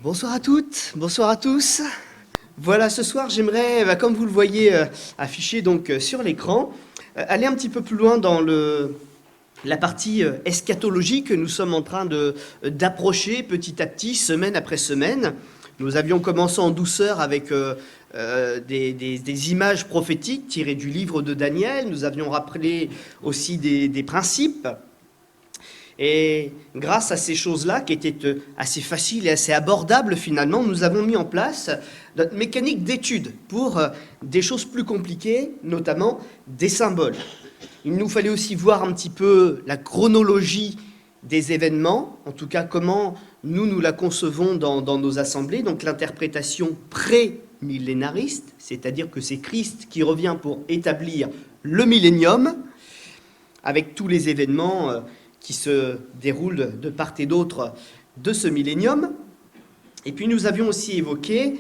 Bonsoir à toutes, bonsoir à tous. Voilà, ce soir, j'aimerais, comme vous le voyez affiché donc sur l'écran, aller un petit peu plus loin dans la partie eschatologie que nous sommes en train d'approcher petit à petit, semaine après semaine. Nous avions commencé en douceur avec des images prophétiques tirées du livre de Daniel. Nous avions rappelé aussi des principes. Et grâce à ces choses-là, qui étaient assez faciles et assez abordables finalement, nous avons mis en place notre mécanique d'étude pour des choses plus compliquées, notamment des symboles. Il nous fallait aussi voir un petit peu la chronologie des événements, en tout cas comment nous la concevons dans nos assemblées, donc l'interprétation pré-millénariste, c'est-à-dire que c'est Christ qui revient pour établir le millénium, avec tous les événements qui se déroulent de part et d'autre de ce millénium. Et puis nous avions aussi évoqué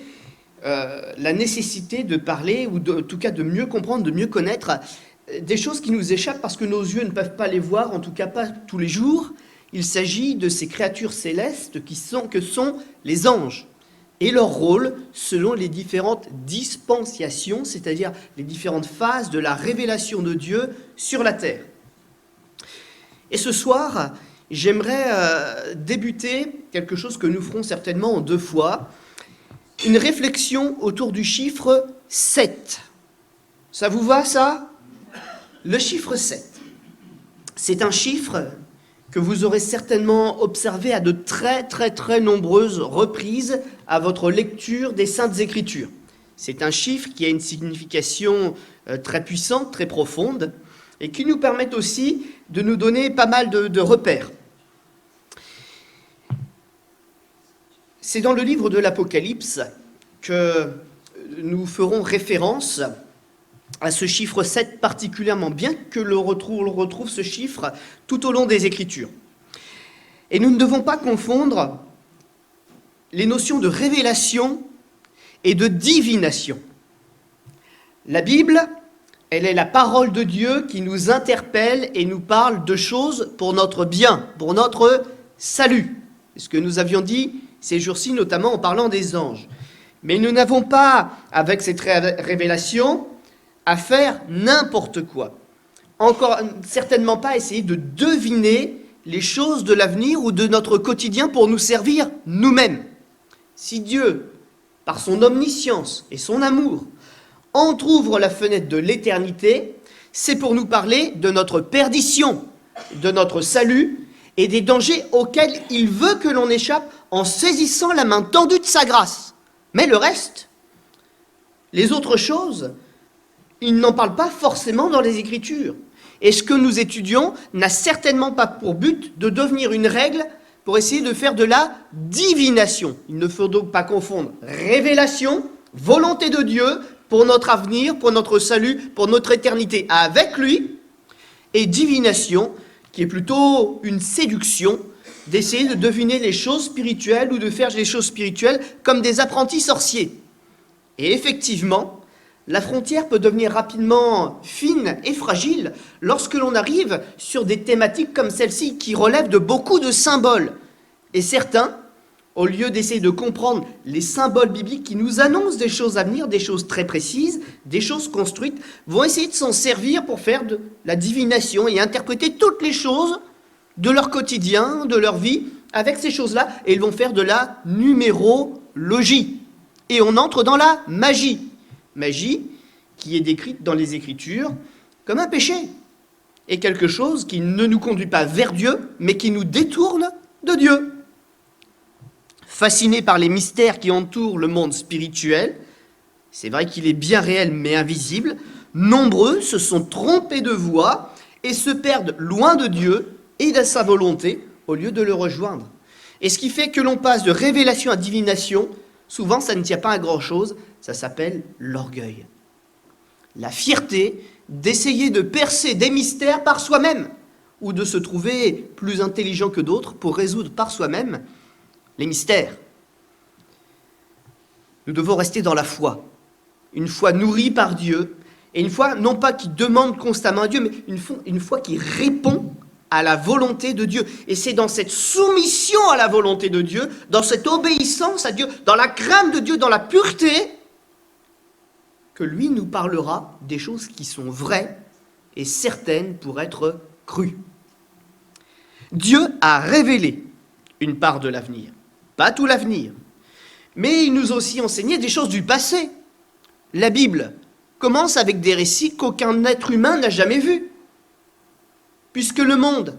la nécessité de parler, ou en tout cas de mieux comprendre, de mieux connaître des choses qui nous échappent parce que nos yeux ne peuvent pas les voir, en tout cas pas tous les jours. Il s'agit de ces créatures célestes que sont les anges et leur rôle selon les différentes dispensations, c'est-à-dire les différentes phases de la révélation de Dieu sur la terre. Et ce soir, j'aimerais débuter quelque chose que nous ferons certainement en 2 fois, une réflexion autour du chiffre 7. Ça vous va, ça ? Le chiffre 7. C'est un chiffre que vous aurez certainement observé à de très très très nombreuses reprises à votre lecture des Saintes Écritures. C'est un chiffre qui a une signification très puissante, très profonde, et qui nous permet aussi de nous donner pas mal de repères. C'est dans le livre de l'Apocalypse que nous ferons référence à ce chiffre 7 particulièrement, bien que l'on retrouve ce chiffre tout au long des Écritures. Et nous ne devons pas confondre les notions de révélation et de divination. La Bible, elle est la parole de Dieu qui nous interpelle et nous parle de choses pour notre bien, pour notre salut. C'est ce que nous avions dit ces jours-ci, notamment en parlant des anges. Mais nous n'avons pas, avec cette révélation, à faire n'importe quoi. Encore certainement pas essayer de deviner les choses de l'avenir ou de notre quotidien pour nous servir nous-mêmes. Si Dieu, par son omniscience et son amour, entrouvre la fenêtre de l'éternité, c'est pour nous parler de notre perdition, de notre salut et des dangers auxquels il veut que l'on échappe en saisissant la main tendue de sa grâce. Mais le reste, les autres choses, il n'en parle pas forcément dans les Écritures. Et ce que nous étudions n'a certainement pas pour but de devenir une règle pour essayer de faire de la divination. Il ne faut donc pas confondre révélation, volonté de Dieu, pour notre avenir, pour notre salut, pour notre éternité avec lui, et divination, qui est plutôt une séduction, d'essayer de deviner les choses spirituelles ou de faire les choses spirituelles comme des apprentis sorciers. Et effectivement, la frontière peut devenir rapidement fine et fragile lorsque l'on arrive sur des thématiques comme celle-ci qui relèvent de beaucoup de symboles. Et certains, au lieu d'essayer de comprendre les symboles bibliques qui nous annoncent des choses à venir, des choses très précises, des choses construites, vont essayer de s'en servir pour faire de la divination et interpréter toutes les choses de leur quotidien, de leur vie, avec ces choses-là, et ils vont faire de la numérologie. Et on entre dans la magie. Magie qui est décrite dans les Écritures comme un péché, et quelque chose qui ne nous conduit pas vers Dieu, mais qui nous détourne de Dieu. Fascinés par les mystères qui entourent le monde spirituel, c'est vrai qu'il est bien réel mais invisible, nombreux se sont trompés de voie et se perdent loin de Dieu et de sa volonté au lieu de le rejoindre. Et ce qui fait que l'on passe de révélation à divination, souvent ça ne tient pas à grand-chose, ça s'appelle l'orgueil. La fierté d'essayer de percer des mystères par soi-même ou de se trouver plus intelligent que d'autres pour résoudre par soi-même les mystères. Nous devons rester dans la foi, une foi nourrie par Dieu, et une foi non pas qui demande constamment à Dieu, mais une foi qui répond à la volonté de Dieu. Et c'est dans cette soumission à la volonté de Dieu, dans cette obéissance à Dieu, dans la crainte de Dieu, dans la pureté, que lui nous parlera des choses qui sont vraies et certaines pour être crues. Dieu a révélé une part de l'avenir, pas tout l'avenir, mais il nous a aussi enseigné des choses du passé. La Bible commence avec des récits qu'aucun être humain n'a jamais vus. Puisque le monde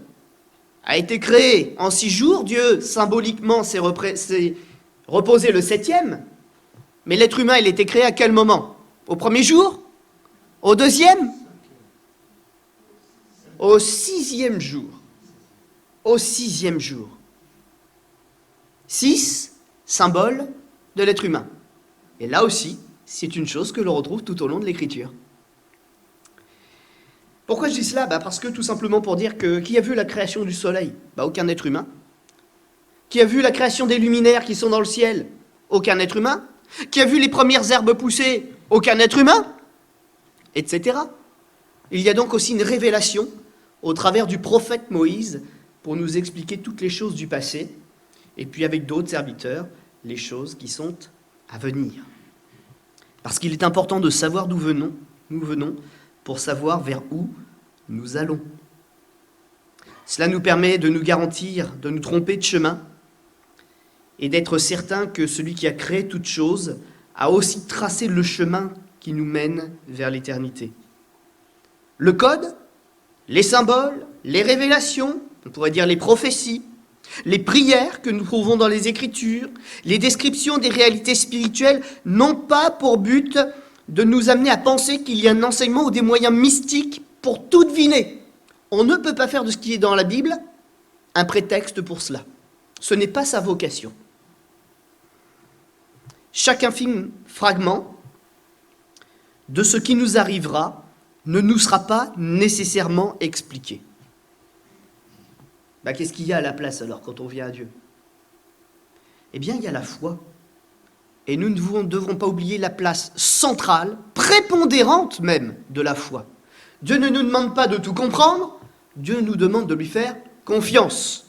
a été créé en 6 jours, Dieu symboliquement s'est reposé le 7e, mais l'être humain, il était créé à quel moment? Au premier jour? Au deuxième? Au 6e jour. Au 6e jour. 6, symbole de l'être humain. Et là aussi, c'est une chose que l'on retrouve tout au long de l'Écriture. Pourquoi je dis cela? Parce que tout simplement pour dire que qui a vu la création du soleil? Aucun être humain. Qui a vu la création des luminaires qui sont dans le ciel? Aucun être humain. Qui a vu les premières herbes pousser? Aucun être humain. Etc. Il y a donc aussi une révélation au travers du prophète Moïse pour nous expliquer toutes les choses du passé, et puis avec d'autres serviteurs, les choses qui sont à venir. Parce qu'il est important de savoir d'où nous venons, pour savoir vers où nous allons. Cela nous permet de nous garantir, de nous tromper de chemin, et d'être certain que celui qui a créé toutes choses a aussi tracé le chemin qui nous mène vers l'éternité. Le code, les symboles, les révélations, on pourrait dire les prophéties, les prières que nous trouvons dans les Écritures, les descriptions des réalités spirituelles n'ont pas pour but de nous amener à penser qu'il y a un enseignement ou des moyens mystiques pour tout deviner. On ne peut pas faire de ce qui est dans la Bible un prétexte pour cela. Ce n'est pas sa vocation. Chaque infime fragment de ce qui nous arrivera ne nous sera pas nécessairement expliqué. Qu'est-ce qu'il y a à la place alors quand on vient à Dieu? Eh bien, il y a la foi. Et nous ne devrons pas oublier la place centrale, prépondérante même, de la foi. Dieu ne nous demande pas de tout comprendre, Dieu nous demande de lui faire confiance.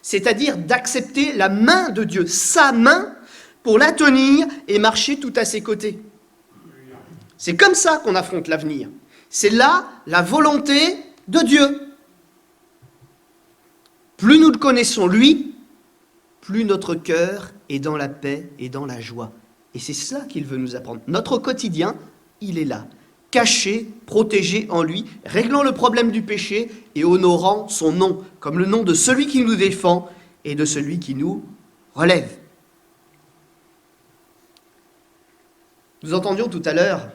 C'est-à-dire d'accepter la main de Dieu, sa main, pour la tenir et marcher tout à ses côtés. C'est comme ça qu'on affronte l'avenir. C'est là la volonté de Dieu. Plus nous le connaissons, lui, plus notre cœur est dans la paix et dans la joie. Et c'est cela qu'il veut nous apprendre. Notre quotidien, il est là, caché, protégé en lui, réglant le problème du péché et honorant son nom, comme le nom de celui qui nous défend et de celui qui nous relève. Nous entendions tout à l'heure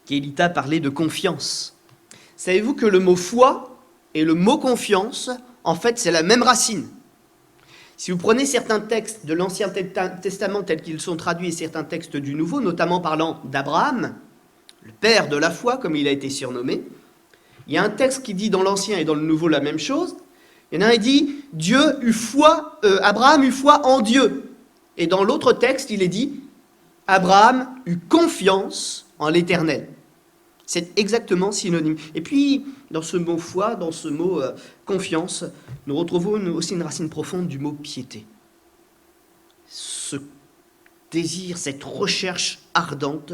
qu'Élita parlait de confiance. Savez-vous que le mot foi et le mot confiance, en fait, c'est la même racine. Si vous prenez certains textes de l'Ancien Testament tels qu'ils sont traduits et certains textes du Nouveau, notamment parlant d'Abraham, le père de la foi, comme il a été surnommé, il y a un texte qui dit dans l'Ancien et dans le Nouveau la même chose. Il y en a un qui dit Abraham eut foi en Dieu. Et dans l'autre texte, il est dit Abraham eut confiance en l'Éternel. C'est exactement synonyme. Et puis, dans ce mot foi, dans ce mot confiance, nous retrouvons aussi une racine profonde du mot piété. Ce désir, cette recherche ardente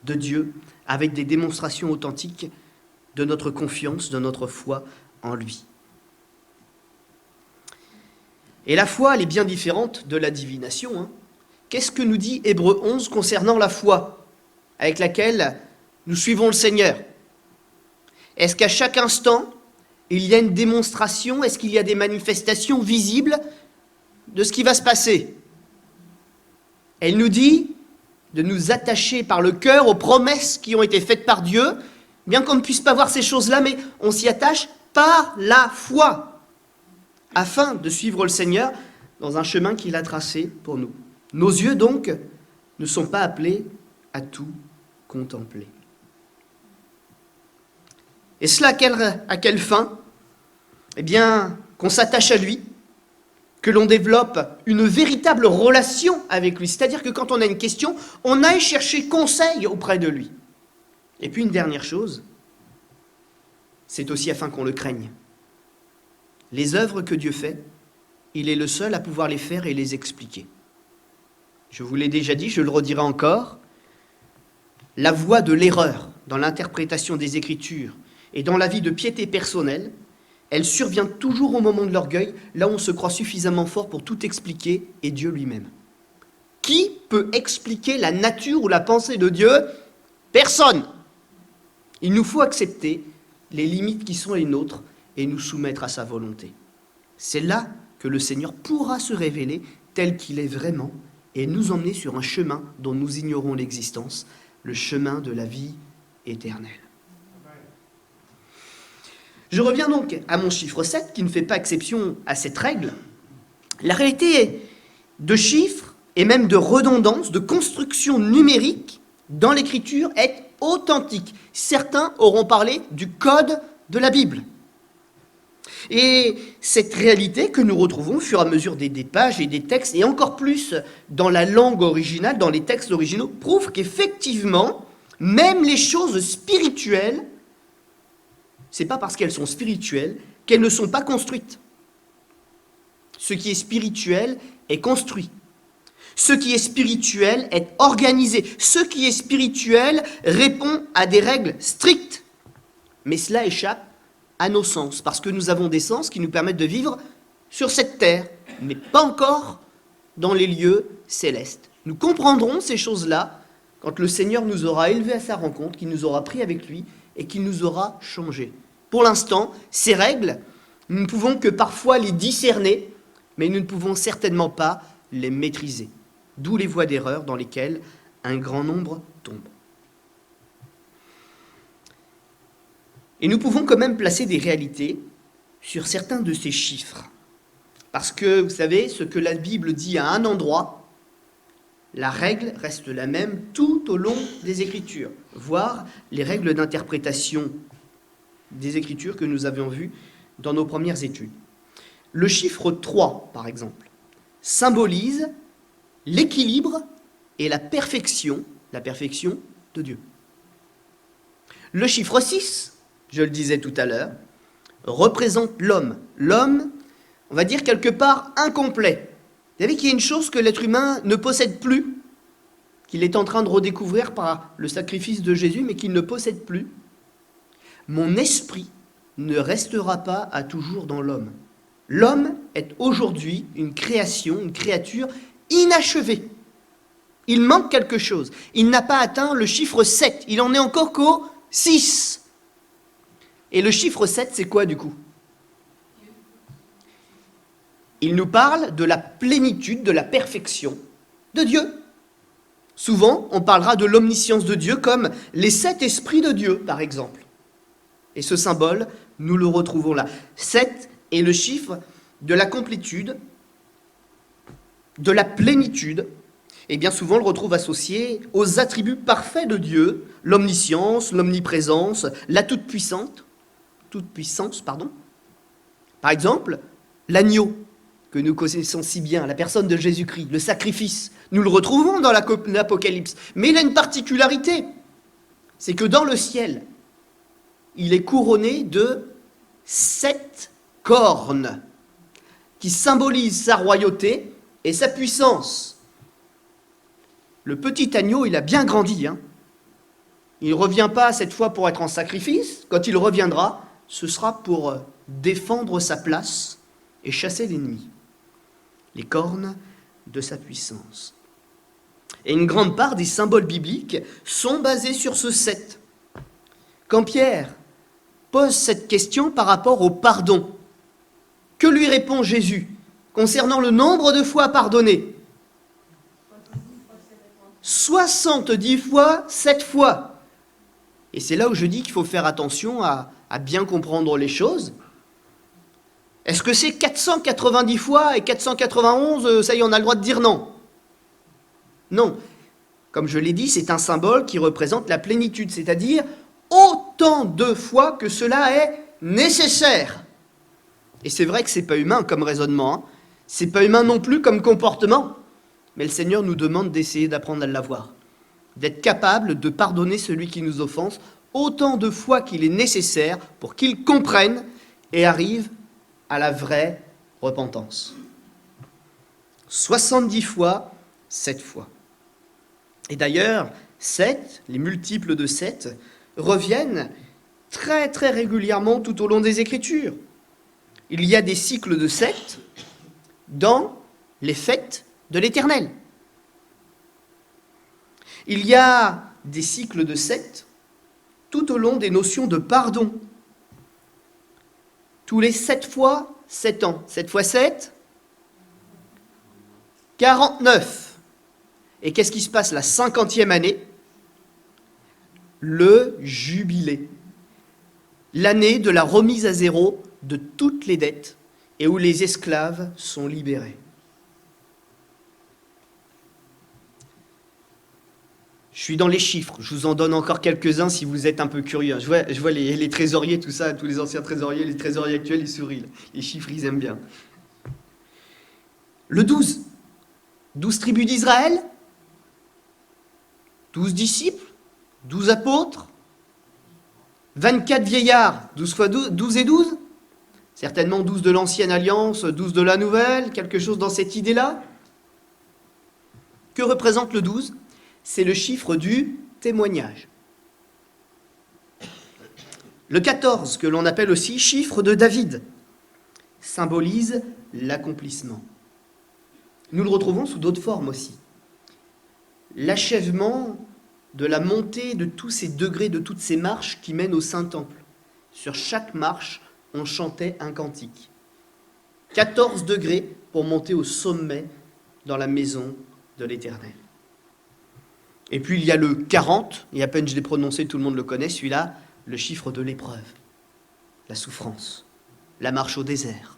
de Dieu, avec des démonstrations authentiques de notre confiance, de notre foi en lui. Et la foi, elle est bien différente de la divination. Qu'est-ce que nous dit Hébreux 11 concernant la foi, avec laquelle nous suivons le Seigneur? Est-ce qu'à chaque instant, il y a une démonstration? Est-ce qu'il y a des manifestations visibles de ce qui va se passer? Elle nous dit de nous attacher par le cœur aux promesses qui ont été faites par Dieu, bien qu'on ne puisse pas voir ces choses-là, mais on s'y attache par la foi, afin de suivre le Seigneur dans un chemin qu'il a tracé pour nous. Nos yeux, donc, ne sont pas appelés à tout contempler. Et cela à quelle fin? Eh bien, qu'on s'attache à lui, que l'on développe une véritable relation avec lui. C'est-à-dire que quand on a une question, on aille chercher conseil auprès de lui. Et puis une dernière chose, c'est aussi afin qu'on le craigne. Les œuvres que Dieu fait, il est le seul à pouvoir les faire et les expliquer. Je vous l'ai déjà dit, je le redirai encore. La voie de l'erreur dans l'interprétation des Écritures et dans la vie de piété personnelle, elle survient toujours au moment de l'orgueil, là où on se croit suffisamment fort pour tout expliquer, et Dieu lui-même. Qui peut expliquer la nature ou la pensée de Dieu? Personne. Il nous faut accepter les limites qui sont les nôtres et nous soumettre à sa volonté. C'est là que le Seigneur pourra se révéler tel qu'il est vraiment et nous emmener sur un chemin dont nous ignorons l'existence, le chemin de la vie éternelle. Je reviens donc à mon chiffre 7, qui ne fait pas exception à cette règle. La réalité de chiffres, et même de redondance, de construction numérique dans l'écriture est authentique. Certains auront parlé du code de la Bible. Et cette réalité que nous retrouvons au fur et à mesure des pages et des textes, et encore plus dans la langue originale, dans les textes originaux, prouve qu'effectivement, même les choses spirituelles, c'est pas parce qu'elles sont spirituelles qu'elles ne sont pas construites. Ce qui est spirituel est construit. Ce qui est spirituel est organisé. Ce qui est spirituel répond à des règles strictes. Mais cela échappe à nos sens, parce que nous avons des sens qui nous permettent de vivre sur cette terre, mais pas encore dans les lieux célestes. Nous comprendrons ces choses-là quand le Seigneur nous aura élevés à sa rencontre, qu'il nous aura pris avec lui et qu'il nous aura changés. Pour l'instant, ces règles, nous ne pouvons que parfois les discerner, mais nous ne pouvons certainement pas les maîtriser. D'où les voies d'erreur dans lesquelles un grand nombre tombe. Et nous pouvons quand même placer des réalités sur certains de ces chiffres. Parce que, vous savez, ce que la Bible dit à un endroit, la règle reste la même tout au long des Écritures, voire les règles d'interprétation des Écritures que nous avions vues dans nos premières études. Le chiffre 3, par exemple, symbolise l'équilibre et la perfection de Dieu. Le chiffre 6, je le disais tout à l'heure, représente l'homme. L'homme, on va dire quelque part incomplet. Vous savez qu'il y a une chose que l'être humain ne possède plus, qu'il est en train de redécouvrir par le sacrifice de Jésus, mais qu'il ne possède plus. Mon esprit ne restera pas à toujours dans l'homme. L'homme est aujourd'hui une création, une créature inachevée. Il manque quelque chose. Il n'a pas atteint le chiffre 7. Il en est encore qu'au 6. Et le chiffre 7, c'est quoi du coup? Il nous parle de la plénitude, de la perfection de Dieu. Souvent, on parlera de l'omniscience de Dieu comme les 7 esprits de Dieu, par exemple. Et ce symbole, nous le retrouvons là. 7 est le chiffre de la complétude, de la plénitude. Et bien souvent, on le retrouve associé aux attributs parfaits de Dieu, l'omniscience, l'omniprésence, la toute-puissance. Par exemple, l'agneau, que nous connaissons si bien, la personne de Jésus-Christ, le sacrifice, nous le retrouvons dans l'Apocalypse. Mais il a une particularité, c'est que dans le ciel, il est couronné de 7 cornes qui symbolisent sa royauté et sa puissance. Le petit agneau, il a bien grandi. Il ne revient pas cette fois pour être en sacrifice. Quand il reviendra, ce sera pour défendre sa place et chasser l'ennemi. Les cornes de sa puissance. Et une grande part des symboles bibliques sont basés sur ce 7. Quand Pierre pose cette question par rapport au pardon, que lui répond Jésus concernant le nombre de fois pardonné? 70 fois, 7 fois. Et c'est là où je dis qu'il faut faire attention à bien comprendre les choses. Est-ce que c'est 490 fois et 491, ça y est, on a le droit de dire non? Non. Comme je l'ai dit, c'est un symbole qui représente la plénitude, c'est-à-dire autant de fois que cela est nécessaire. Et c'est vrai que c'est pas humain comme raisonnement, c'est pas humain non plus comme comportement, mais le Seigneur nous demande d'essayer d'apprendre à l'avoir, d'être capable de pardonner celui qui nous offense autant de fois qu'il est nécessaire pour qu'il comprenne et arrive à la vraie repentance. 70 fois, 7 fois. Et d'ailleurs, 7, les multiples de 7, reviennent très très régulièrement tout au long des Écritures. Il y a des cycles de 7 dans les fêtes de l'Éternel. Il y a des cycles de 7 tout au long des notions de pardon. Tous les 7 fois 7 ans. 7 fois 7, 49. Et qu'est-ce qui se passe la 50e année? Le jubilé. L'année de la remise à zéro de toutes les dettes et où les esclaves sont libérés. Je suis dans les chiffres, je vous en donne encore quelques-uns si vous êtes un peu curieux. Je vois les trésoriers, tout ça, tous les anciens trésoriers, les trésoriers actuels, ils sourient. Les chiffres, ils aiment bien. Le 12. 12 tribus d'Israël, 12 disciples, 12 apôtres, 24 vieillards, 12 fois 12, 12 et 12. Certainement 12 de l'ancienne alliance, 12 de la nouvelle, quelque chose dans cette idée-là. Que représente le 12? C'est le chiffre du témoignage. Le 14, que l'on appelle aussi chiffre de David, symbolise l'accomplissement. Nous le retrouvons sous d'autres formes aussi. L'achèvement de la montée de tous ces degrés, de toutes ces marches qui mènent au Saint-Temple. Sur chaque marche, on chantait un cantique. 14 degrés pour monter au sommet dans la maison de l'Éternel. Et puis il y a le 40, et à peine je l'ai prononcé, tout le monde le connaît, celui-là, le chiffre de l'épreuve, la souffrance, la marche au désert.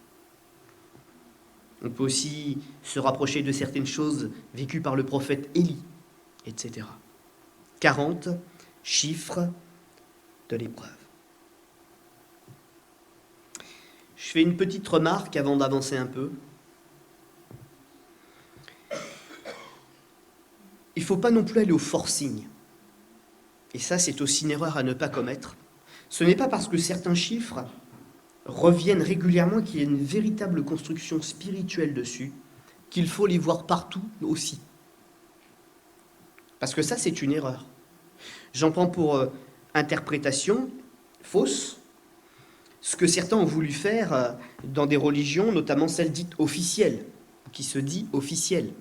On peut aussi se rapprocher de certaines choses vécues par le prophète Élie, etc. 40, chiffre de l'épreuve. Je fais une petite remarque avant d'avancer un peu. Il ne faut pas non plus aller au forcing. Et ça, c'est aussi une erreur à ne pas commettre. Ce n'est pas parce que certains chiffres reviennent régulièrement qu'il y a une véritable construction spirituelle dessus qu'il faut les voir partout aussi. Parce que ça, c'est une erreur. J'en prends pour interprétation fausse ce que certains ont voulu faire dans des religions, notamment celle dite officielle, qui se dit officielle,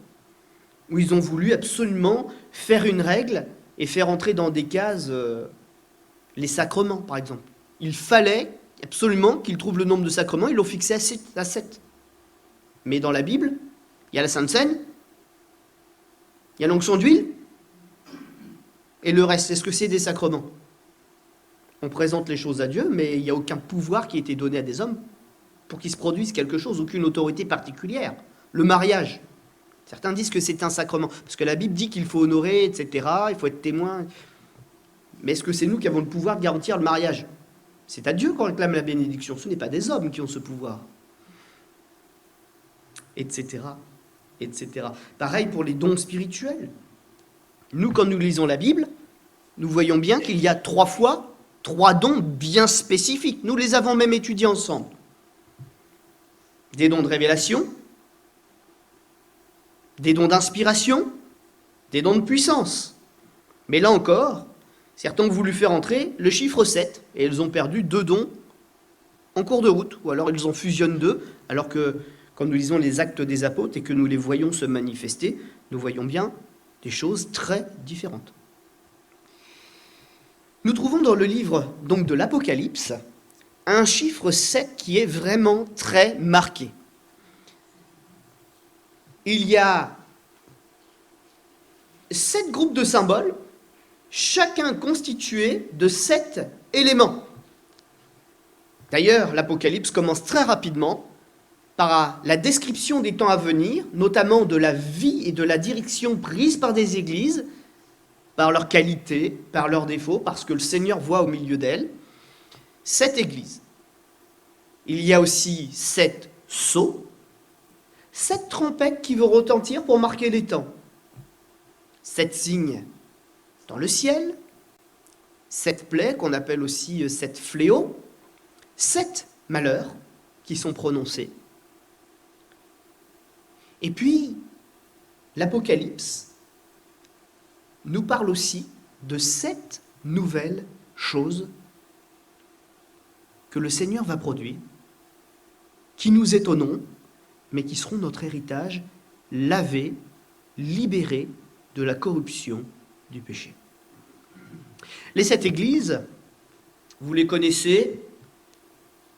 où ils ont voulu absolument faire une règle et faire entrer dans des cases les sacrements, par exemple. Il fallait absolument qu'ils trouvent le nombre de sacrements, ils l'ont fixé à 7. Mais dans la Bible, il y a la Sainte Seine, il y a l'onction d'huile, et le reste, est-ce que c'est des sacrements? On présente les choses à Dieu, mais il n'y a aucun pouvoir qui a été donné à des hommes pour qu'ils se produisent quelque chose, aucune autorité particulière. Le mariage. Certains disent que c'est un sacrement, parce que la Bible dit qu'il faut honorer, etc., il faut être témoin. Mais est-ce que c'est nous qui avons le pouvoir de garantir le mariage? C'est à Dieu qu'on réclame la bénédiction, ce n'est pas des hommes qui ont ce pouvoir. Etc., etc. Pareil pour les dons spirituels. Nous, quand nous lisons la Bible, nous voyons bien qu'il y a 3 fois 3 dons bien spécifiques. Nous les avons même étudiés ensemble. Des dons de révélation, des dons d'inspiration, des dons de puissance. Mais là encore, certains ont voulu faire entrer le chiffre 7 et ils ont perdu 2 dons en cours de route, ou alors ils en fusionnent 2, alors que quand nous lisons les actes des apôtres et que nous les voyons se manifester, nous voyons bien des choses très différentes. Nous trouvons dans le livre donc de l'Apocalypse un chiffre 7 qui est vraiment très marqué. Il y a 7 groupes de symboles, chacun constitué de 7 éléments. D'ailleurs, l'Apocalypse commence très rapidement par la description des temps à venir, notamment de la vie et de la direction prise par des églises, par leurs qualités, par leurs défauts, parce que le Seigneur voit au milieu d'elles 7 églises. Il y a aussi 7 sceaux, 7 trompettes qui vont retentir pour marquer les temps. 7 signes dans le ciel, 7 plaies qu'on appelle aussi 7 fléaux, 7 malheurs qui sont prononcées. Et puis, l'Apocalypse nous parle aussi de 7 nouvelles choses que le Seigneur va produire, qui nous étonneront, mais qui seront notre héritage, lavés, libérés de la corruption du péché. Les 7 églises, vous les connaissez,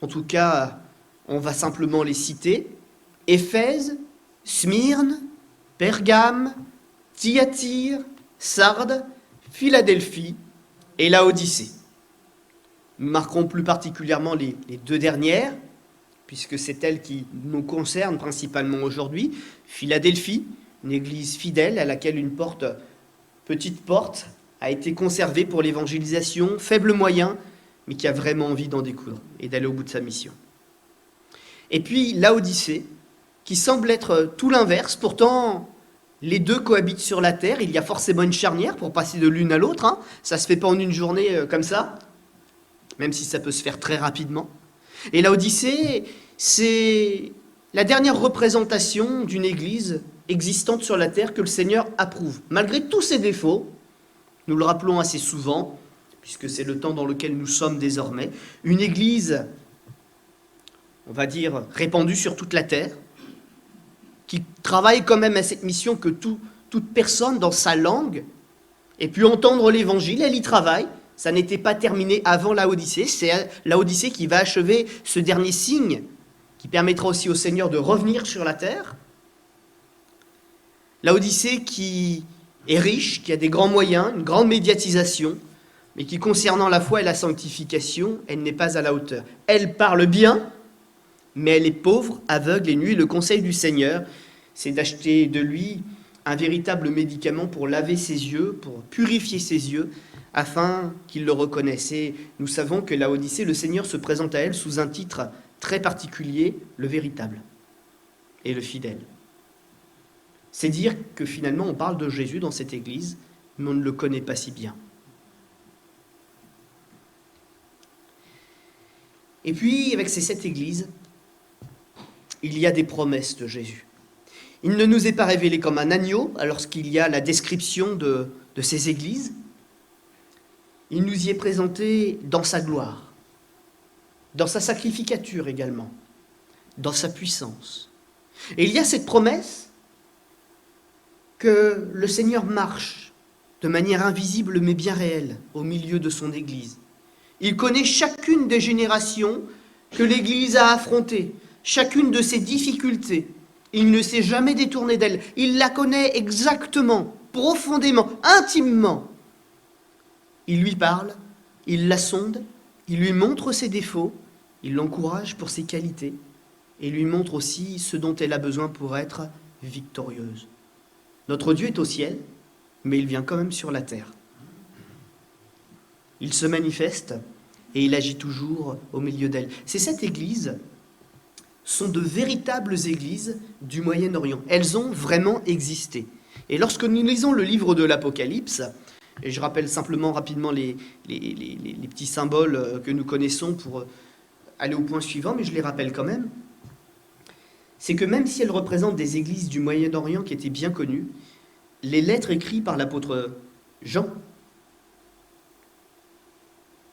en tout cas, on va simplement les citer: Éphèse, Smyrne, Pergame, Thyatire, Sardes, Philadelphie et Laodicée. Nous marquerons plus particulièrement les 2 dernières, puisque c'est elles qui nous concernent principalement aujourd'hui. Philadelphie, une église fidèle à laquelle une petite porte, a été conservée pour l'évangélisation, faible moyen, mais qui a vraiment envie d'en découdre et d'aller au bout de sa mission. Et puis Laodicée, qui semble être tout l'inverse. Pourtant, les deux cohabitent sur la terre. Il y a forcément une charnière pour passer de l'une à l'autre, hein. Ça ne se fait pas en une journée comme ça, même si ça peut se faire très rapidement. Et Laodicée, c'est la dernière représentation d'une église existante sur la terre que le Seigneur approuve. Malgré tous ses défauts, nous le rappelons assez souvent, puisque c'est le temps dans lequel nous sommes désormais, une église, on va dire, répandue sur toute la terre, qui travaille quand même à cette mission que toute personne dans sa langue ait pu entendre l'évangile. Elle y travaille. Ça n'était pas terminé avant Laodicée. C'est Laodicée qui va achever ce dernier signe qui permettra aussi au Seigneur de revenir sur la terre. Laodicée qui est riche, qui a des grands moyens, une grande médiatisation, mais qui, concernant la foi et la sanctification, elle n'est pas à la hauteur. Elle parle bien, mais elle est pauvre, aveugle et nue. Le conseil du Seigneur, c'est d'acheter de lui un véritable médicament pour laver ses yeux, pour purifier ses yeux, afin qu'il le reconnaisse. Et nous savons que Laodicée, le Seigneur se présente à elle sous un titre très particulier, le véritable et le fidèle. C'est dire que finalement on parle de Jésus dans cette église, mais on ne le connaît pas si bien. Et puis, avec ces 7 églises, il y a des promesses de Jésus. Il ne nous est pas révélé comme un agneau, lorsqu'il y a la description de ces églises. Il nous y est présenté dans sa gloire, dans sa sacrificature également, dans sa puissance. Et il y a cette promesse que le Seigneur marche de manière invisible mais bien réelle au milieu de son Église. Il connaît chacune des générations que l'Église a affrontées, chacune de ses difficultés. Il ne s'est jamais détourné d'elle. Il la connaît exactement, profondément, intimement. Il lui parle, il la sonde, il lui montre ses défauts, il l'encourage pour ses qualités et lui montre aussi ce dont elle a besoin pour être victorieuse. Notre Dieu est au ciel, mais il vient quand même sur la terre. Il se manifeste et il agit toujours au milieu d'elle. Ces 7 églises sont de véritables églises du Moyen-Orient. Elles ont vraiment existé. Et lorsque nous lisons le livre de l'Apocalypse, et je rappelle simplement rapidement les petits symboles que nous connaissons pour aller au point suivant, mais je les rappelle quand même, c'est que même si elles représentent des églises du Moyen-Orient qui étaient bien connues, les lettres écrites par l'apôtre Jean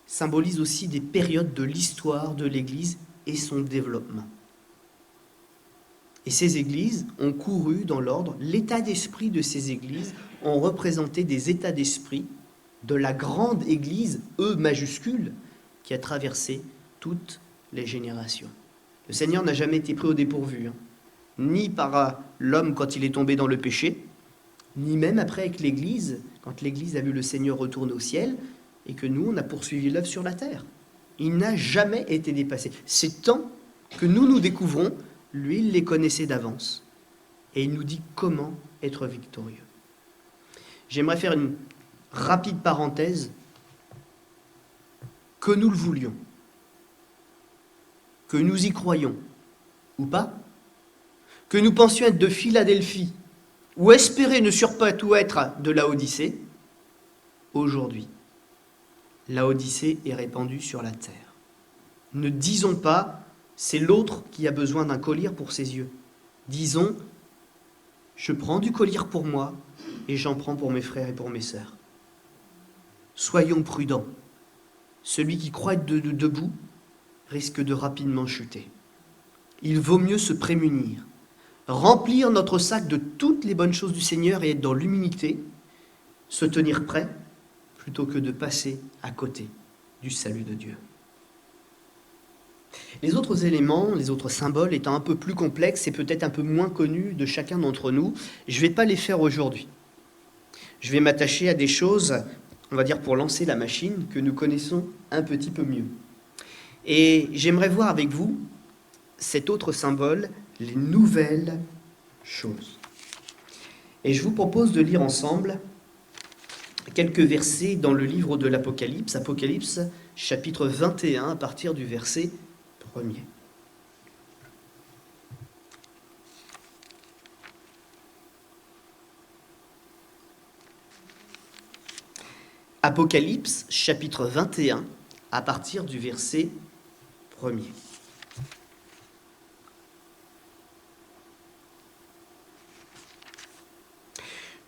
symbolisent aussi des périodes de l'histoire de l'Église et son développement. Et ces églises ont couru dans l'ordre. L'état d'esprit de ces églises ont représenté des états d'esprit de la grande Église, E majuscule, qui a traversé toutes les générations. Le Seigneur n'a jamais été pris au dépourvu, ni par l'homme quand il est tombé dans le péché, ni même après avec l'Église, quand l'Église a vu le Seigneur retourner au ciel, et que nous, on a poursuivi l'œuvre sur la terre. Il n'a jamais été dépassé. C'est tant que nous découvrons, lui, il les connaissait d'avance, et il nous dit comment être victorieux. J'aimerais faire une rapide parenthèse. Que nous le voulions, que nous y croyions ou pas, que nous pensions être de Philadelphie ou espérer ne pas tout être de Laodicée, aujourd'hui, Laodicée est répandue sur la terre. Ne disons pas C'est l'autre qui a besoin d'un collier pour ses yeux. Disons, je prends du collier pour moi et j'en prends pour mes frères et pour mes sœurs. Soyons prudents. Celui qui croit être debout risque de rapidement chuter. Il vaut mieux se prémunir, remplir notre sac de toutes les bonnes choses du Seigneur et être dans l'humilité, se tenir prêt, plutôt que de passer à côté du salut de Dieu. Les autres éléments, les autres symboles étant un peu plus complexes et peut-être un peu moins connus de chacun d'entre nous, je ne vais pas les faire aujourd'hui. Je vais m'attacher à des choses, on va dire pour lancer la machine, que nous connaissons un petit peu mieux. Et j'aimerais voir avec vous cet autre symbole, les nouvelles choses. Et je vous propose de lire ensemble quelques versets dans le livre de l'Apocalypse, Apocalypse chapitre 21 à partir du verset 1er. Apocalypse chapitre 21 à partir du verset 1er.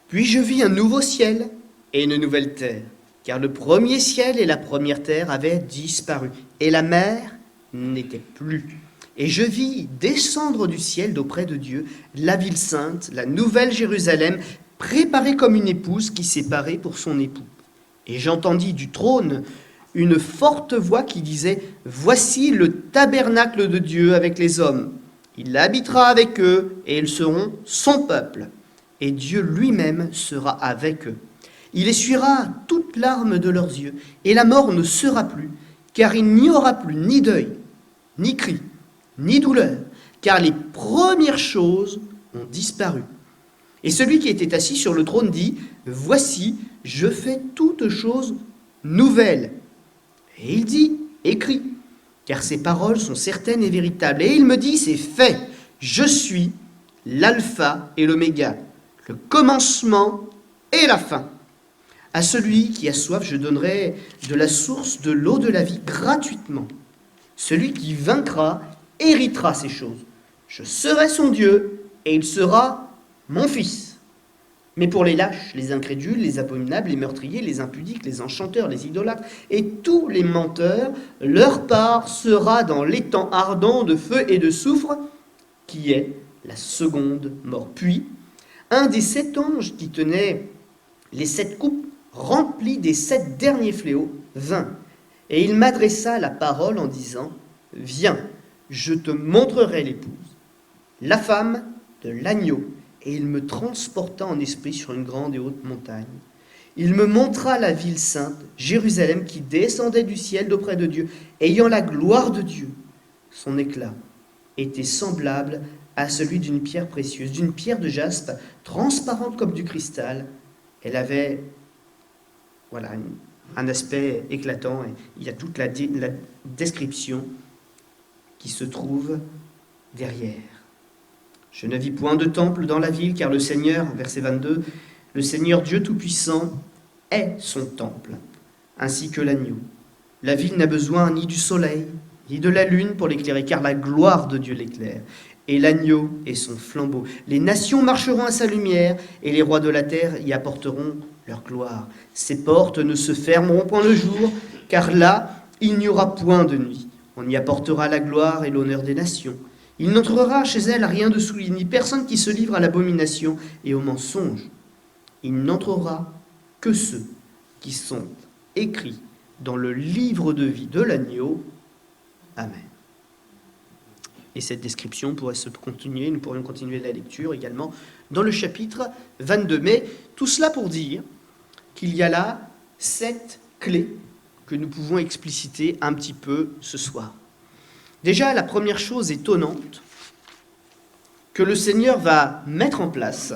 Puis je vis un nouveau ciel et une nouvelle terre, car le premier ciel et la première terre avaient disparu, et la mer n'était plus. Et je vis descendre du ciel d'auprès de Dieu la ville sainte, la nouvelle Jérusalem, préparée comme une épouse qui s'est parée pour son époux. Et j'entendis du trône une forte voix qui disait « Voici le tabernacle de Dieu avec les hommes. Il habitera avec eux, et ils seront son peuple. Et Dieu lui-même sera avec eux. Il essuiera toute larme de leurs yeux, et la mort ne sera plus, car il n'y aura plus ni deuil, ni cri, ni douleur, car les premières choses ont disparu. Et celui qui était assis sur le trône dit, « Voici, je fais toutes choses nouvelles. » Et il dit, « Écris, car ces paroles sont certaines et véritables. » Et il me dit, « C'est fait, je suis l'alpha et l'oméga, le commencement et la fin. À celui qui a soif, je donnerai de la source de l'eau de la vie gratuitement. Celui qui vaincra héritera ces choses. Je serai son Dieu et il sera mon fils. Mais pour les lâches, les incrédules, les abominables, les meurtriers, les impudiques, les enchanteurs, les idolâtres et tous les menteurs, leur part sera dans l'étang ardent de feu et de soufre, qui est la seconde mort. Puis, un des 7 anges qui tenait les 7 coupes, rempli des 7 derniers fléaux, vint. Et il m'adressa la parole en disant, « Viens, je te montrerai l'épouse, la femme de l'agneau. » Et il me transporta en esprit sur une grande et haute montagne. Il me montra la ville sainte, Jérusalem, qui descendait du ciel d'auprès de Dieu, ayant la gloire de Dieu. Son éclat était semblable à celui d'une pierre précieuse, d'une pierre de jaspe, transparente comme du cristal. Elle avait un aspect éclatant, et il y a toute la description qui se trouve derrière. Je ne vis point de temple dans la ville, car le Seigneur, verset 22, le Seigneur Dieu Tout-Puissant est son temple, ainsi que l'agneau. La ville n'a besoin ni du soleil, ni de la lune pour l'éclairer, car la gloire de Dieu l'éclaire. Et l'agneau est son flambeau. Les nations marcheront à sa lumière, et les rois de la terre y apporteront leur gloire. Ses portes ne se fermeront point le jour, car là, il n'y aura point de nuit. On y apportera la gloire et l'honneur des nations. Il n'entrera chez elle rien de souillé, ni personne qui se livre à l'abomination et au mensonge. Il n'entrera que ceux qui sont écrits dans le livre de vie de l'agneau. Amen. Et cette description pourrait se continuer, nous pourrions continuer la lecture également dans le chapitre 22. Mais tout cela pour dire qu'il y a là 7 clés que nous pouvons expliciter un petit peu ce soir. Déjà, la première chose étonnante que le Seigneur va mettre en place,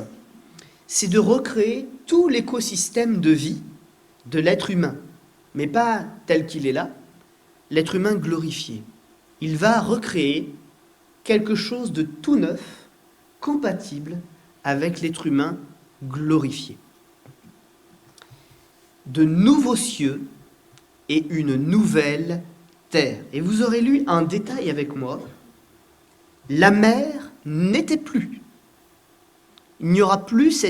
c'est de recréer tout l'écosystème de vie de l'être humain, mais pas tel qu'il est là, l'être humain glorifié. Il va recréer quelque chose de tout neuf, compatible avec l'être humain glorifié. De nouveaux cieux et une nouvelle terre. Et vous aurez lu un détail avec moi la mer n'était plus. Il n'y aura plus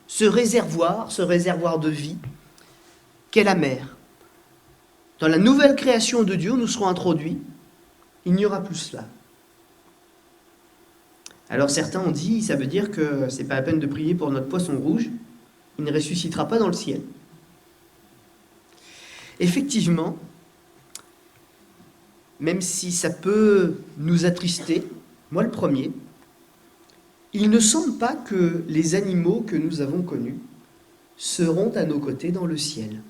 ce réservoir de vie qu'est la mer. Dans la nouvelle création de Dieu, nous serons introduits, il n'y aura plus cela. Alors certains ont dit, ça veut dire que c'est pas la peine de prier pour notre poisson rouge, il ne ressuscitera pas dans le ciel. Effectivement, même si ça peut nous attrister, moi le premier, il ne semble pas que les animaux que nous avons connus seront à nos côtés dans le ciel.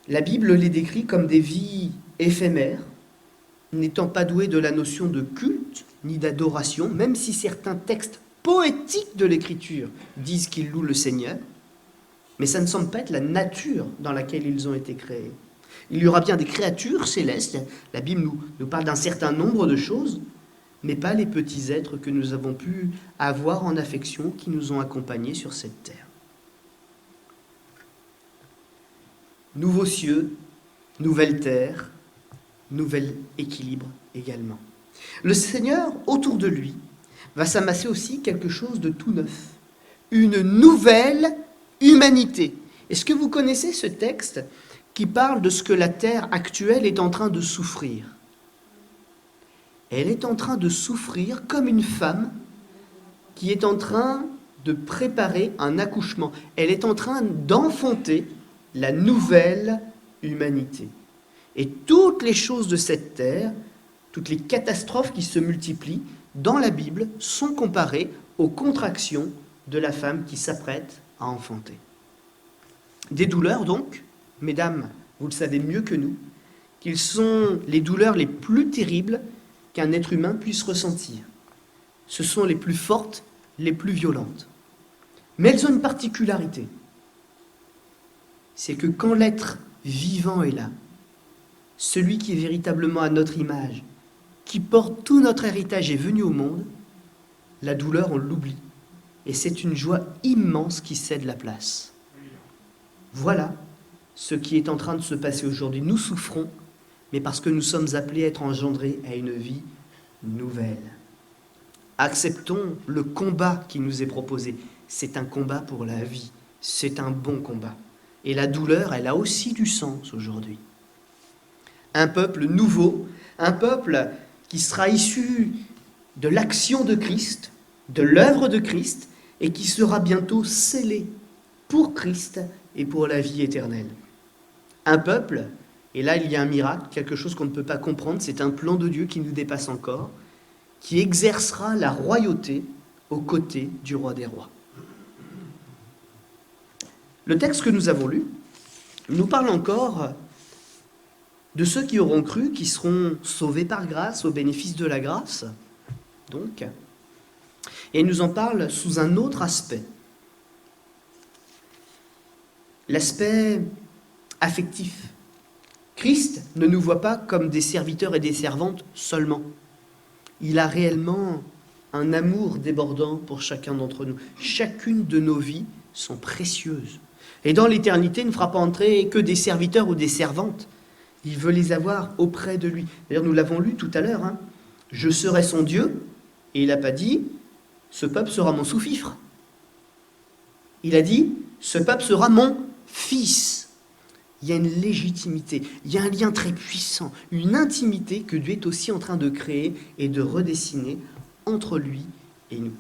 La Bible les décrit comme des vies éphémères, n'étant pas douées de la notion de culte ni d'adoration, même si certains textes poétiques de l'Écriture disent qu'ils louent le Seigneur, mais ça ne semble pas être la nature dans laquelle ils ont été créés. Il y aura bien des créatures célestes, la Bible nous parle d'un certain nombre de choses, mais pas les petits êtres que nous avons pu avoir en affection, qui nous ont accompagnés sur cette terre. Nouveaux cieux, nouvelle terre, nouvel équilibre également. Le Seigneur, autour de lui, va s'amasser aussi quelque chose de tout neuf, une nouvelle humanité. Est-ce que vous connaissez ce texte qui parle de ce que la terre actuelle est en train de souffrir? Elle est en train de souffrir comme une femme qui est en train de préparer un accouchement. Elle est en train d'enfanter la nouvelle humanité. Et toutes les choses de cette terre, toutes les catastrophes qui se multiplient dans la Bible sont comparées aux contractions de la femme qui s'apprête à enfanter. Des douleurs donc, mesdames, vous le savez mieux que nous, qu'ils sont les douleurs les plus terribles qu'un être humain puisse ressentir. Ce sont les plus fortes, les plus violentes. Mais elles ont une particularité. C'est que quand l'être vivant est là, celui qui est véritablement à notre image, qui porte tout notre héritage est venu au monde, la douleur, on l'oublie. Et c'est une joie immense qui cède la place. Voilà ce qui est en train de se passer aujourd'hui. Nous souffrons, mais parce que nous sommes appelés à être engendrés à une vie nouvelle. Acceptons le combat qui nous est proposé. C'est un combat pour la vie. C'est un bon combat. Et la douleur, elle a aussi du sens aujourd'hui. Un peuple nouveau, un peuple qui sera issu de l'action de Christ, de l'œuvre de Christ, et qui sera bientôt scellé pour Christ et pour la vie éternelle. Un peuple, et là il y a un miracle, quelque chose qu'on ne peut pas comprendre, c'est un plan de Dieu qui nous dépasse encore, qui exercera la royauté aux côtés du roi des rois. Le texte que nous avons lu nous parle encore de ceux qui auront cru, qui seront sauvés par grâce, au bénéfice de la grâce, donc. Et il nous en parle sous un autre aspect. L'aspect affectif. Christ ne nous voit pas comme des serviteurs et des servantes seulement. Il a réellement un amour débordant pour chacun d'entre nous. Chacune de nos vies sont précieuses. Et dans l'éternité, il ne fera pas entrer que des serviteurs ou des servantes. Il veut les avoir auprès de lui. D'ailleurs, nous l'avons lu tout à l'heure. Je serai son Dieu. Et il n'a pas dit, ce peuple sera mon sous-fifre. Il a dit, ce peuple sera mon fils. Il y a une légitimité, il y a un lien très puissant, une intimité que Dieu est aussi en train de créer et de redessiner entre lui et nous.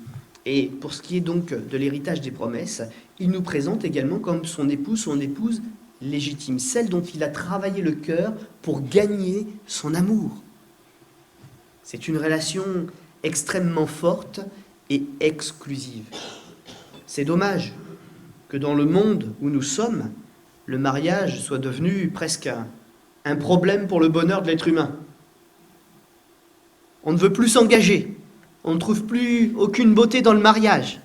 Et pour ce qui est donc de l'héritage des promesses, il nous présente également comme son épouse légitime, celle dont il a travaillé le cœur pour gagner son amour. C'est une relation extrêmement forte et exclusive. C'est dommage que dans le monde où nous sommes, le mariage soit devenu presque un problème pour le bonheur de l'être humain. On ne veut plus s'engager. On ne trouve plus aucune beauté dans le mariage.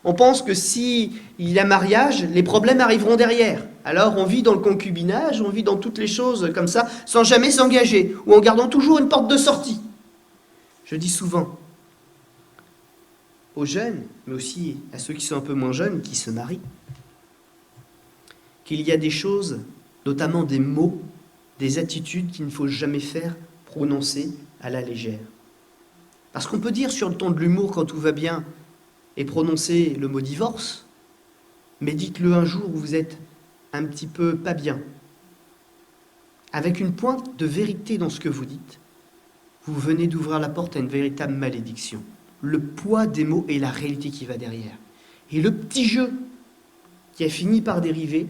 On pense que s'il y a mariage, les problèmes arriveront derrière. Alors on vit dans le concubinage, on vit dans toutes les choses comme ça, sans jamais s'engager, ou en gardant toujours une porte de sortie. Je dis souvent aux jeunes, mais aussi à ceux qui sont un peu moins jeunes, qui se marient, qu'il y a des choses, notamment des mots, des attitudes qu'il ne faut jamais faire prononcer à la légère. Parce qu'on peut dire sur le ton de l'humour quand tout va bien et prononcer le mot divorce, mais dites-le un jour où vous êtes un petit peu pas bien, avec une pointe de vérité dans ce que vous dites. Vous venez d'ouvrir la porte à une véritable malédiction. Le poids des mots et la réalité qui va derrière. Et le petit jeu qui a fini par dériver,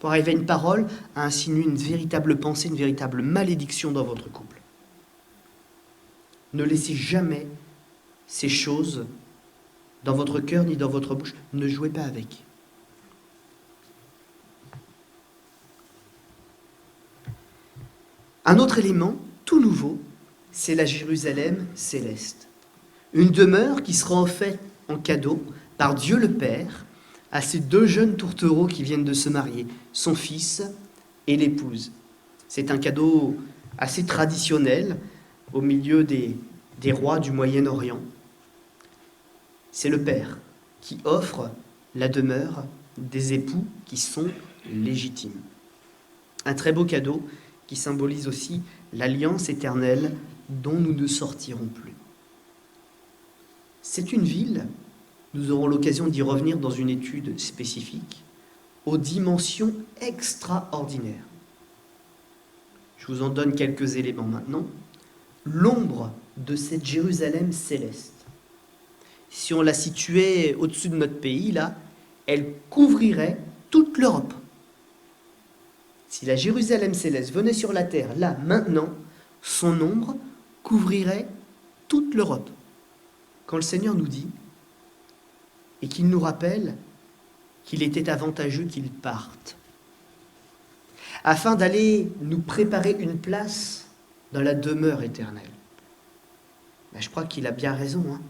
pour arriver à une parole, a insinué une véritable pensée, une véritable malédiction dans votre couple. Ne laissez jamais ces choses dans votre cœur ni dans votre bouche. Ne jouez pas avec. Un autre élément, tout nouveau, c'est la Jérusalem céleste. Une demeure qui sera offerte en cadeau par Dieu le Père à ces deux jeunes tourtereaux qui viennent de se marier, son fils et l'épouse. C'est un cadeau assez traditionnel au milieu des rois du Moyen-Orient. C'est le Père qui offre la demeure des époux qui sont légitimes. Un très beau cadeau qui symbolise aussi l'alliance éternelle dont nous ne sortirons plus. C'est une ville, nous aurons l'occasion d'y revenir dans une étude spécifique, aux dimensions extraordinaires. Je vous en donne quelques éléments maintenant. L'ombre de cette Jérusalem céleste, si on la situait au-dessus de notre pays, là, elle couvrirait toute l'Europe. Si la Jérusalem céleste venait sur la terre, là, maintenant, son ombre couvrirait toute l'Europe. Quand le Seigneur nous dit, et qu'il nous rappelle qu'il était avantageux qu'il parte, afin d'aller nous préparer une place dans la demeure éternelle. Ben, je crois qu'il a bien raison, hein.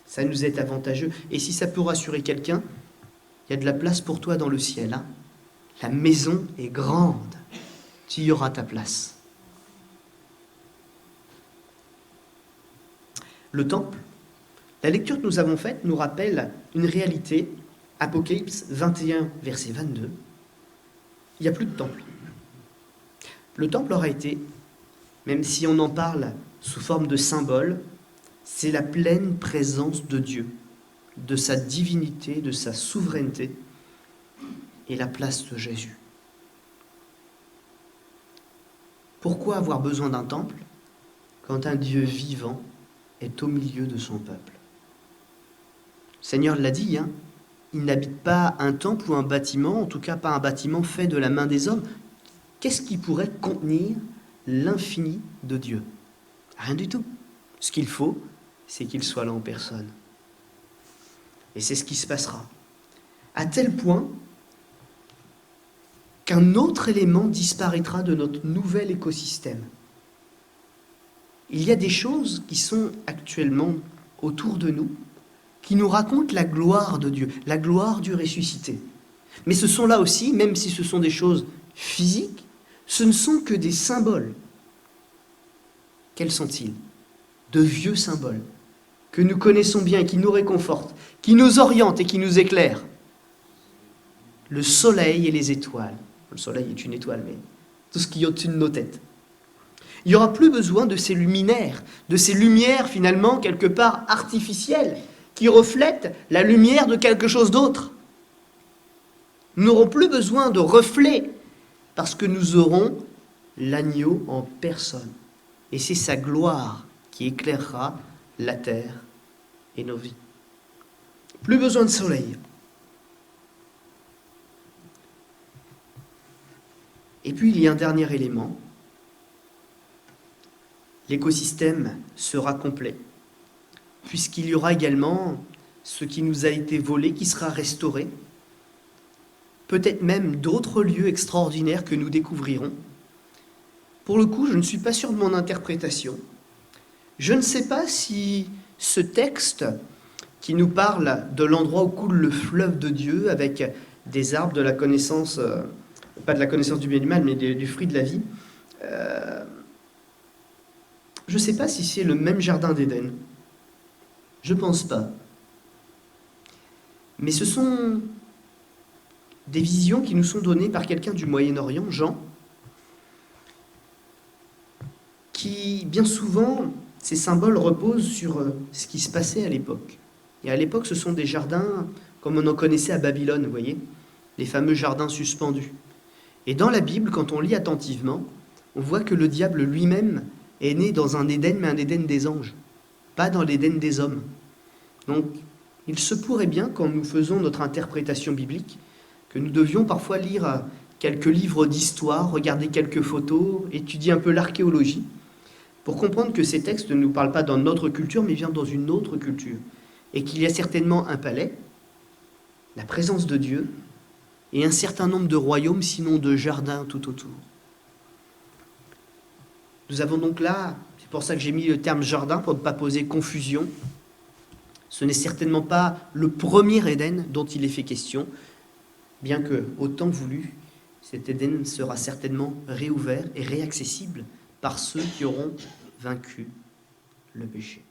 Ça nous est avantageux. Et si ça peut rassurer quelqu'un, il y a de la place pour toi dans le ciel, hein. La maison est grande. Tu y auras ta place. Le temple, la lecture que nous avons faite nous rappelle une réalité. Apocalypse 21, verset 22. Il n'y a plus de temple. Le temple aura été, même si on en parle sous forme de symbole, c'est la pleine présence de Dieu, de sa divinité, de sa souveraineté, et la place de Jésus. Pourquoi avoir besoin d'un temple quand un Dieu vivant est au milieu de son peuple? Le Seigneur l'a dit, hein, il n'habite pas un temple ou un bâtiment, en tout cas pas un bâtiment fait de la main des hommes. Qu'est-ce qui pourrait contenir l'infini de Dieu? Rien du tout. Ce qu'il faut, c'est qu'il soit là en personne. Et c'est ce qui se passera. À tel point qu'un autre élément disparaîtra de notre nouvel écosystème. Il y a des choses qui sont actuellement autour de nous, qui nous racontent la gloire de Dieu, la gloire du ressuscité. Mais ce sont là aussi, même si ce sont des choses physiques, ce ne sont que des symboles. Quels sont-ils? De vieux symboles que nous connaissons bien, qui nous réconfortent, qui nous orientent et qui nous éclairent. Le soleil et les étoiles. Le soleil est une étoile, mais tout ce qui est au-dessus de nos têtes. Il n'y aura plus besoin de ces luminaires, de ces lumières finalement quelque part artificielles, qui reflètent la lumière de quelque chose d'autre. Nous n'aurons plus besoin de reflets, parce que nous aurons l'agneau en personne. Et c'est sa gloire qui éclairera la terre et nos vies. Plus besoin de soleil. Et puis il y a un dernier élément. L'écosystème sera complet, puisqu'il y aura également ce qui nous a été volé, qui sera restauré. Peut-être même d'autres lieux extraordinaires que nous découvrirons. Pour le coup, je ne suis pas sûr de mon interprétation. Je ne sais pas si ce texte qui nous parle de l'endroit où coule le fleuve de Dieu avec des arbres de la connaissance, pas de la connaissance du bien et du mal, mais du fruit de la vie, je ne sais pas si c'est le même jardin d'Éden. Je ne pense pas. Mais ce sont des visions qui nous sont données par quelqu'un du Moyen-Orient, Jean, qui bien souvent ces symboles reposent sur ce qui se passait à l'époque. Et à l'époque, ce sont des jardins comme on en connaissait à Babylone, vous voyez, les fameux jardins suspendus. Et dans la Bible, quand on lit attentivement, on voit que le diable lui-même est né dans un Éden, mais un Éden des anges, pas dans l'Éden des hommes. Donc, il se pourrait bien, quand nous faisons notre interprétation biblique, que nous devions parfois lire quelques livres d'histoire, regarder quelques photos, étudier un peu l'archéologie, pour comprendre que ces textes ne nous parlent pas dans notre culture, mais viennent dans une autre culture, et qu'il y a certainement un palais, la présence de Dieu, et un certain nombre de royaumes, sinon de jardins tout autour. Nous avons donc là, c'est pour ça que j'ai mis le terme jardin, pour ne pas poser confusion. Ce n'est certainement pas le premier Éden dont il est fait question, bien que, au temps voulu, cet Éden sera certainement réouvert et réaccessible par ceux qui auront vaincu le péché.